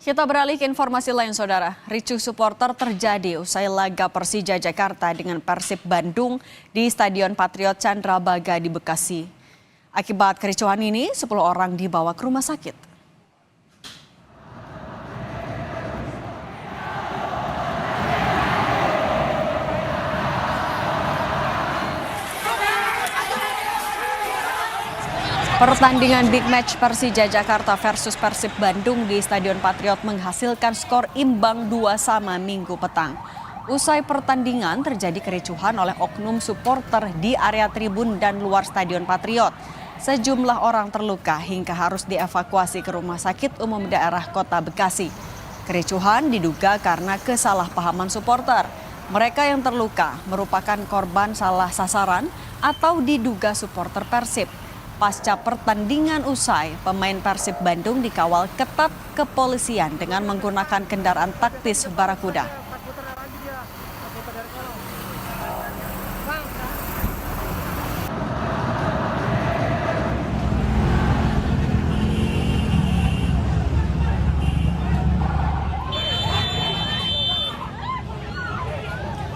Kita beralih ke informasi lain, Saudara. Ricuh supporter terjadi usai laga Persija Jakarta dengan Persib Bandung di Stadion Patriot Candrabaga di Bekasi. Akibat kericuhan ini, 10 orang dibawa ke rumah sakit. Pertandingan big match Persija Jakarta versus Persib Bandung di Stadion Patriot menghasilkan skor imbang 2-2 Minggu petang. Usai pertandingan terjadi kericuhan oleh oknum supporter di area tribun dan luar Stadion Patriot. Sejumlah orang terluka hingga harus dievakuasi ke Rumah Sakit Umum Daerah Kota Bekasi. Kericuhan diduga karena kesalahpahaman supporter. Mereka yang terluka merupakan korban salah sasaran atau diduga supporter Persib. Pasca pertandingan usai, pemain Persib Bandung dikawal ketat kepolisian dengan menggunakan kendaraan taktis Barakuda.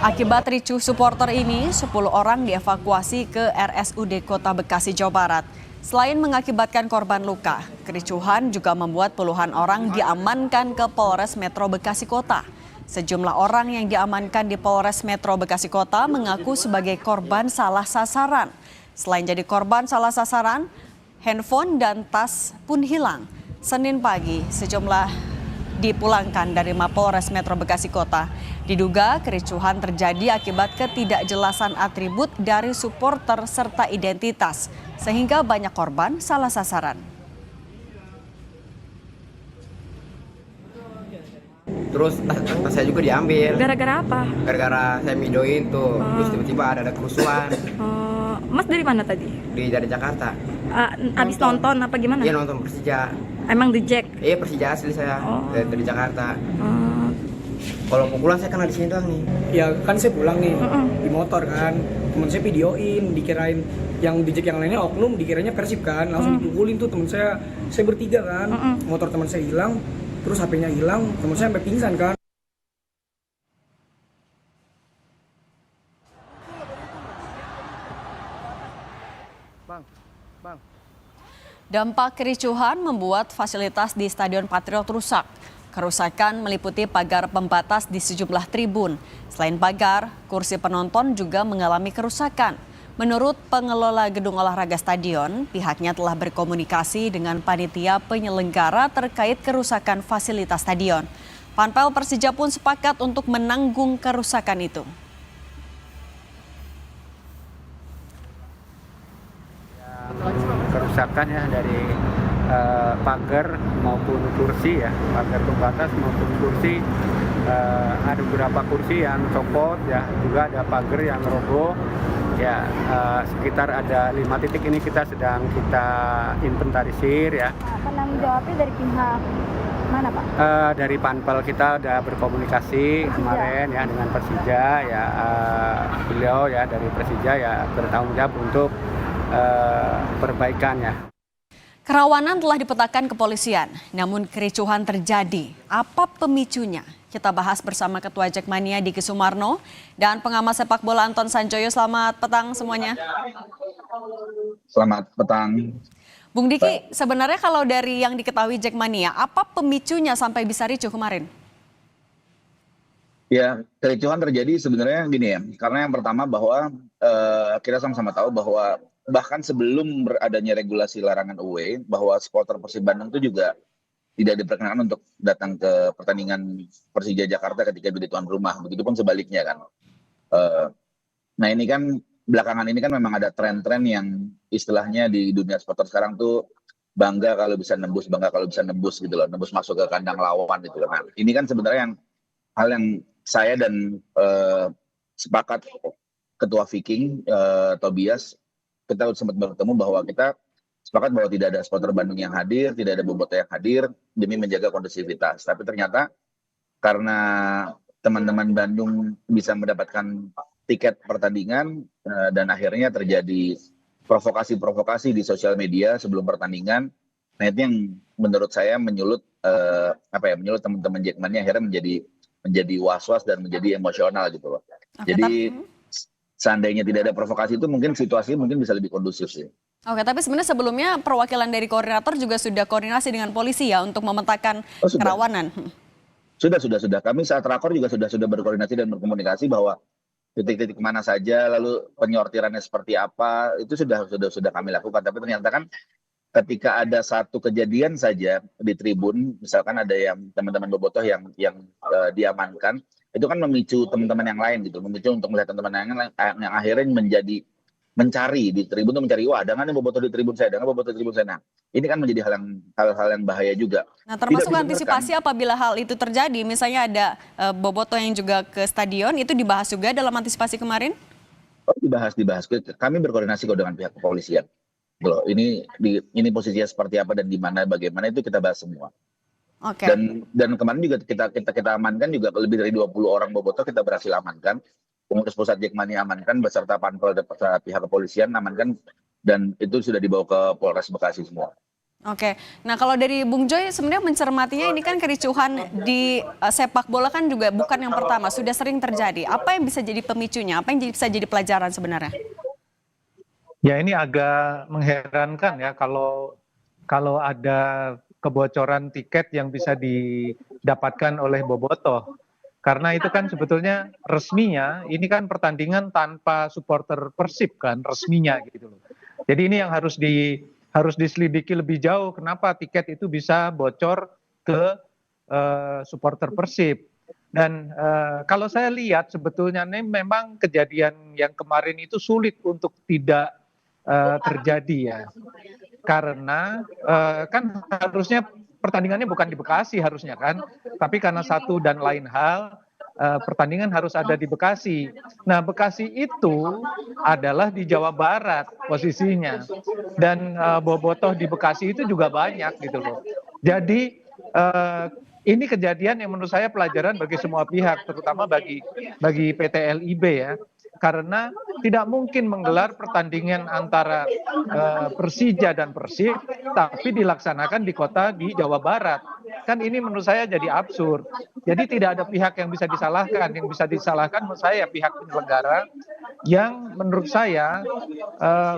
Akibat ricuh supporter ini, 10 orang dievakuasi ke RSUD Kota Bekasi, Jawa Barat. Selain mengakibatkan korban luka, kericuhan juga membuat puluhan orang diamankan ke Polres Metro Bekasi Kota. Sejumlah orang yang diamankan di Polres Metro Bekasi Kota mengaku sebagai korban salah sasaran. Selain jadi korban salah sasaran, handphone dan tas pun hilang. Senin pagi, sejumlah dipulangkan dari Mapolres Metro Bekasi Kota. Diduga kericuhan terjadi akibat ketidakjelasan atribut dari supporter serta identitas, sehingga banyak korban salah sasaran. Terus tas saya juga diambil. Gara-gara apa? Gara-gara saya videoin tuh, terus tiba-tiba ada kerusuhan. Mas dari mana tadi? Dari Jakarta. Abis nonton apa gimana? Iya, nonton Persija. Emang di Jack? Iya, Persija asli saya. Dari Jakarta. Kalau pukulan saya kena di sini doang nih. Ya kan saya pulang nih di motor kan, teman saya videoin, dikirain yang di Jack yang lainnya oknum, dikiranya Persib kan, langsung dipukulin tuh teman saya bertiga kan, motor teman saya hilang, terus HP-nya hilang, teman saya sampai pingsan kan. Dampak kericuhan membuat fasilitas di Stadion Patriot rusak. Kerusakan meliputi pagar pembatas di sejumlah tribun. Selain pagar, kursi penonton juga mengalami kerusakan. Menurut pengelola gedung olahraga stadion, pihaknya telah berkomunikasi dengan panitia penyelenggara terkait kerusakan fasilitas stadion. Panpel Persija pun sepakat untuk menanggung kerusakan itu. Kerusakan ya dari pagar maupun kursi ya, pagar pembatas maupun kursi, ada beberapa kursi yang copot ya, juga ada pagar yang roboh ya, sekitar ada 5 titik ini kita inventarisir ya. Penanggung jawabnya dari pihak mana Pak? Dari Panpel kita udah berkomunikasi kemarin ya dengan Persija ya, beliau ya dari Persija ya bertanggung jawab untuk perbaikannya. Kerawanan telah dipetakan kepolisian, namun kericuhan terjadi. Apa pemicunya? Kita bahas bersama Ketua Jackmania Diki Sumarno dan pengamat sepak bola Anton Sanjoyo. Selamat petang semuanya. Selamat petang. Bung Diki, sebenarnya kalau dari yang diketahui Jackmania, apa pemicunya sampai bisa ricuh kemarin? Ya, kericuhan terjadi sebenarnya gini ya, karena yang pertama bahwa kita sama-sama tahu bahwa bahkan sebelum beradanya regulasi larangan away, bahwa supporter Persib Bandung itu juga tidak diperkenankan untuk datang ke pertandingan Persija Jakarta ketika jadi tuan rumah. Begitupun sebaliknya kan. Nah ini kan belakangan ini kan memang ada tren-tren yang istilahnya di dunia supporter sekarang tuh bangga kalau bisa nembus gitu loh, nembus masuk ke kandang lawan gitu loh. Nah ini kan sebenarnya hal yang saya dan sepakat Ketua Viking Tobias, kita sempat bertemu bahwa kita sepakat bahwa tidak ada supporter Bandung yang hadir, tidak ada bobotoh yang hadir demi menjaga kondusivitas. Tapi ternyata karena teman-teman Bandung bisa mendapatkan tiket pertandingan dan akhirnya terjadi provokasi-provokasi di sosial media sebelum pertandingan. Nah itu yang menurut saya menyulut menyulut teman-teman Jackmania akhirnya menjadi was-was dan menjadi emosional gitu loh. Oke, Jadi seandainya tidak ada provokasi itu mungkin situasi mungkin bisa lebih kondusif sih. Oke, tapi sebenarnya sebelumnya perwakilan dari koordinator juga sudah koordinasi dengan polisi ya untuk memetakan Oh, sudah. kerawanan. Sudah. Kami saat rakor juga sudah berkoordinasi dan berkomunikasi bahwa titik-titik mana saja, lalu penyortirannya seperti apa, itu sudah kami lakukan. Tapi ternyata kan ketika ada satu kejadian saja di tribun, misalkan ada yang teman-teman bobotoh yang diamankan, itu kan memicu teman-teman yang lain gitu, memicu untuk melihat teman-teman yang akhirnya mencari di tribun tuh mencari, wah ada nggak nih bobotoh di tribun saya, ada nggak bobotoh di tribun saya. Nah, ini kan menjadi hal-hal yang bahaya juga. Nah, termasuk Tidak dibenarkan. antisipasi apabila hal itu terjadi, misalnya ada bobotoh yang juga ke stadion, itu dibahas juga dalam antisipasi kemarin? Oh, dibahas. Kami berkoordinasi kok dengan pihak kepolisian. Loh, ini posisinya seperti apa dan di mana bagaimana itu kita bahas semua. Oke. Dan kemarin juga kita amankan juga lebih dari 20 orang bobotoh kita berhasil amankan. Pengurus pusat Jackmania amankan beserta panpel dan pihak kepolisian amankan dan itu sudah dibawa ke Polres Bekasi semua. Oke, nah kalau dari Bung Joy sebenarnya mencermatinya ini kan kericuhan di sepak bola kan juga bukan yang pertama, sudah sering terjadi. Apa yang bisa jadi pemicunya? Apa yang bisa jadi pelajaran sebenarnya? Ya ini agak mengherankan ya kalau ada kebocoran tiket yang bisa didapatkan oleh bobotoh. Karena itu kan sebetulnya resminya ini kan pertandingan tanpa supporter Persib kan resminya gitu loh. Jadi ini yang harus diselidiki lebih jauh kenapa tiket itu bisa bocor ke supporter Persib. Dan kalau saya lihat sebetulnya ini memang kejadian yang kemarin itu sulit untuk tidak terjadi ya. Karena kan harusnya pertandingannya bukan di Bekasi harusnya kan, tapi karena satu dan lain hal pertandingan harus ada di Bekasi. Nah, Bekasi itu adalah di Jawa Barat posisinya, dan bobotoh di Bekasi itu juga banyak gitu loh. Jadi ini kejadian yang menurut saya pelajaran bagi semua pihak, terutama bagi PT LIB ya. Karena tidak mungkin menggelar pertandingan antara Persija dan Persib, tapi dilaksanakan di kota di Jawa Barat. Kan ini menurut saya jadi absurd. Jadi tidak ada pihak yang bisa disalahkan. Yang bisa disalahkan menurut saya pihak penyelenggara yang menurut saya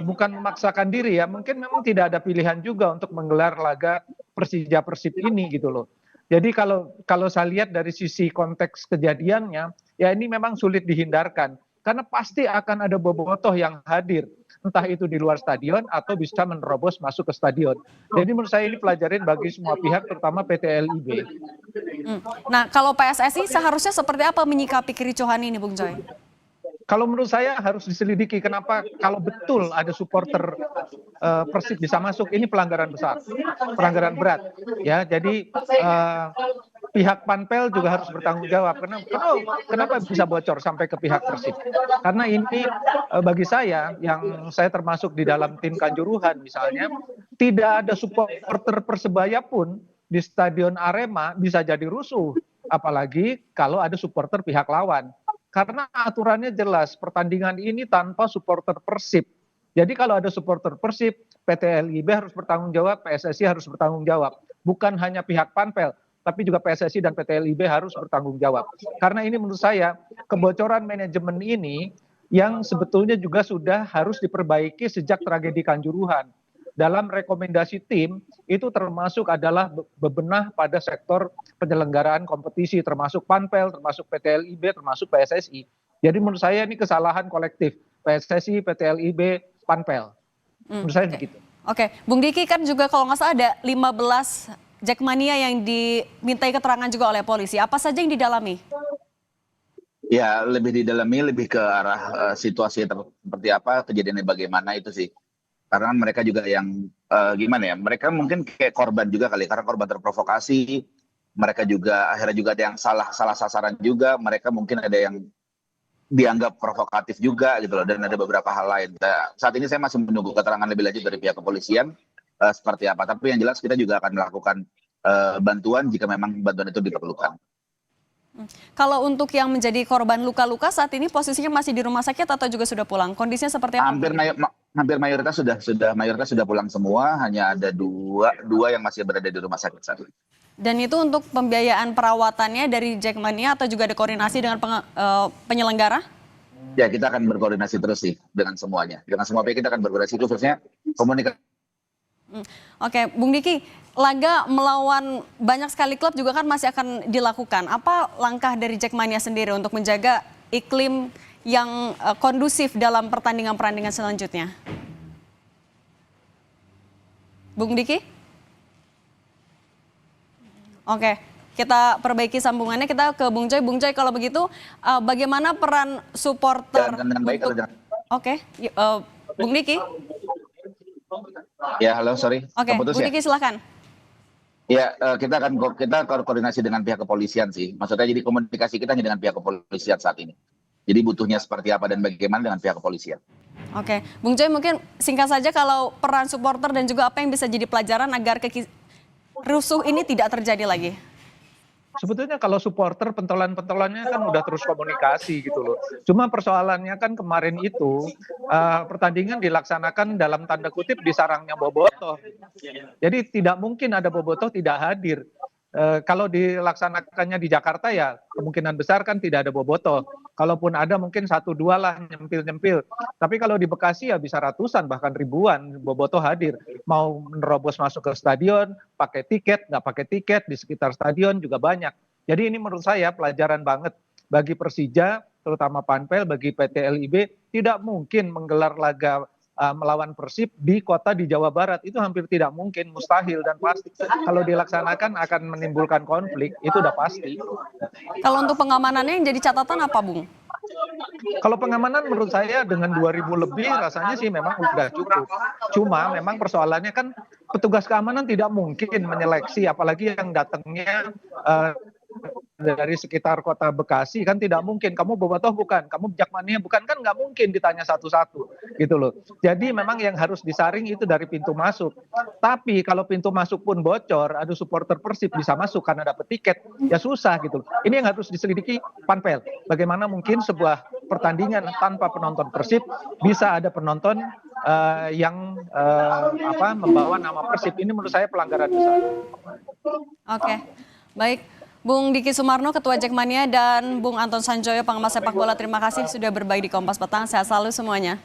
bukan memaksakan diri ya. Mungkin memang tidak ada pilihan juga untuk menggelar laga Persija Persib ini gitu loh. Jadi kalau saya lihat dari sisi konteks kejadiannya, ya ini memang sulit dihindarkan. Karena pasti akan ada bobotoh yang hadir, entah itu di luar stadion atau bisa menerobos masuk ke stadion. Jadi menurut saya ini pelajaran bagi semua pihak, terutama PT LIB. Nah, kalau PSSI seharusnya seperti apa menyikapi kericuhan ini, Bung Joy? Kalau menurut saya harus diselidiki kenapa kalau betul ada supporter Persib bisa masuk, ini pelanggaran besar, pelanggaran berat. Ya, jadi pihak Panpel juga harus bertanggung jawab. Kenapa bisa bocor sampai ke pihak Persib? Karena ini bagi saya, yang saya termasuk di dalam tim Kanjuruhan misalnya, tidak ada supporter Persebaya pun di Stadion Arema bisa jadi rusuh. Apalagi kalau ada supporter pihak lawan. Karena aturannya jelas, pertandingan ini tanpa supporter Persib. Jadi kalau ada supporter Persib, PT LIB harus bertanggung jawab, PSSI harus bertanggung jawab. Bukan hanya pihak Panpel, tapi juga PSSI dan PT LIB harus bertanggung jawab. Karena ini menurut saya, kebocoran manajemen ini yang sebetulnya juga sudah harus diperbaiki sejak tragedi Kanjuruhan. Dalam rekomendasi tim, itu termasuk adalah bebenah pada sektor penyelenggaraan kompetisi, termasuk Panpel, termasuk PT LIB, termasuk PSSI. Jadi menurut saya ini kesalahan kolektif, PSSI, PT LIB, Panpel. Menurut saya begitu. Oke, Bung Diki kan juga kalau nggak salah ada 15 Jackmania yang dimintai keterangan juga oleh polisi. Apa saja yang didalami? Ya, lebih didalami, lebih ke arah situasi seperti apa, kejadiannya bagaimana itu sih. Karena mereka juga yang gimana ya, mereka mungkin kayak korban juga kali, karena korban terprovokasi, mereka juga akhirnya juga ada yang salah sasaran juga, mereka mungkin ada yang dianggap provokatif juga gitu loh, dan ada beberapa hal lain. Nah, saat ini saya masih menunggu keterangan lebih lanjut dari pihak kepolisian seperti apa, tapi yang jelas kita juga akan melakukan bantuan jika memang bantuan itu diperlukan. Kalau untuk yang menjadi korban luka-luka saat ini posisinya masih di rumah sakit atau juga sudah pulang? Kondisinya seperti apa? Hampir mayoritas sudah pulang semua, hanya ada dua yang masih berada di rumah sakit saat ini. Dan itu untuk pembiayaan perawatannya dari Jackmania atau juga ada koordinasi dengan penyelenggara? Ya, kita akan berkoordinasi terus sih dengan semuanya. Dengan semua pihak kita akan berkoordinasi, khususnya komunikasi. Oke, Bung Diki, laga melawan banyak sekali klub juga kan masih akan dilakukan. Apa langkah dari Jackmania sendiri untuk menjaga iklim yang kondusif dalam pertandingan-pertandingan selanjutnya? Bung Diki? Oke, kita perbaiki sambungannya, kita ke Bung Joy. Bung Joy, kalau begitu bagaimana peran supporter? Dengan baik untuk... Oke, Bung Diki? Ya, halo, sorry. Oke, Keputus Bung ya? Diki silakan. Ya, kita koordinasi dengan pihak kepolisian sih. Maksudnya jadi komunikasi kita hanya dengan pihak kepolisian saat ini. Jadi butuhnya seperti apa dan bagaimana dengan pihak kepolisian. Oke, Bung Joy mungkin singkat saja kalau peran supporter dan juga apa yang bisa jadi pelajaran agar rusuh ini tidak terjadi lagi. Sebetulnya kalau supporter pentolan-pentolannya kan udah terus komunikasi gitu loh. Cuma persoalannya kan kemarin itu pertandingan dilaksanakan dalam tanda kutip di sarangnya Bobotoh. Jadi tidak mungkin ada Bobotoh tidak hadir. Kalau dilaksanakannya di Jakarta ya kemungkinan besar kan tidak ada Bobotoh. Kalaupun ada mungkin 1-2 lah nyempil-nyempil. Tapi kalau di Bekasi ya bisa ratusan bahkan ribuan Bobotoh hadir. Mau menerobos masuk ke stadion, pakai tiket, nggak pakai tiket, di sekitar stadion juga banyak. Jadi ini menurut saya pelajaran banget bagi Persija, terutama Panpel, bagi PT LIB, tidak mungkin menggelar laga melawan Persib di kota di Jawa Barat. Itu hampir tidak mungkin, mustahil dan pasti. Kalau dilaksanakan akan menimbulkan konflik, itu udah pasti. Kalau untuk pengamanannya yang jadi catatan apa, Bung? Kalau pengamanan menurut saya dengan 2.000 lebih rasanya sih memang udah cukup. Cuma memang persoalannya kan petugas keamanan tidak mungkin menyeleksi, apalagi yang datangnya dari sekitar kota Bekasi kan tidak mungkin. Kamu Bobotoh bukan, kamu Jackmania bukan, kan nggak mungkin ditanya satu-satu gitu loh. Jadi memang yang harus disaring itu dari pintu masuk. Tapi kalau pintu masuk pun bocor, ada supporter Persib bisa masuk karena dapat tiket, ya susah gitu. Ini yang harus diselidiki Panpel. Bagaimana mungkin sebuah pertandingan tanpa penonton Persib bisa ada penonton yang membawa nama Persib. Ini menurut saya pelanggaran besar. Oke, baik. Bung Diki Sumarno, Ketua Jackmania, dan Bung Anton Sanjoyo, pengamat sepak bola, terima kasih sudah berbagi di Kompas Petang. Sehat selalu semuanya.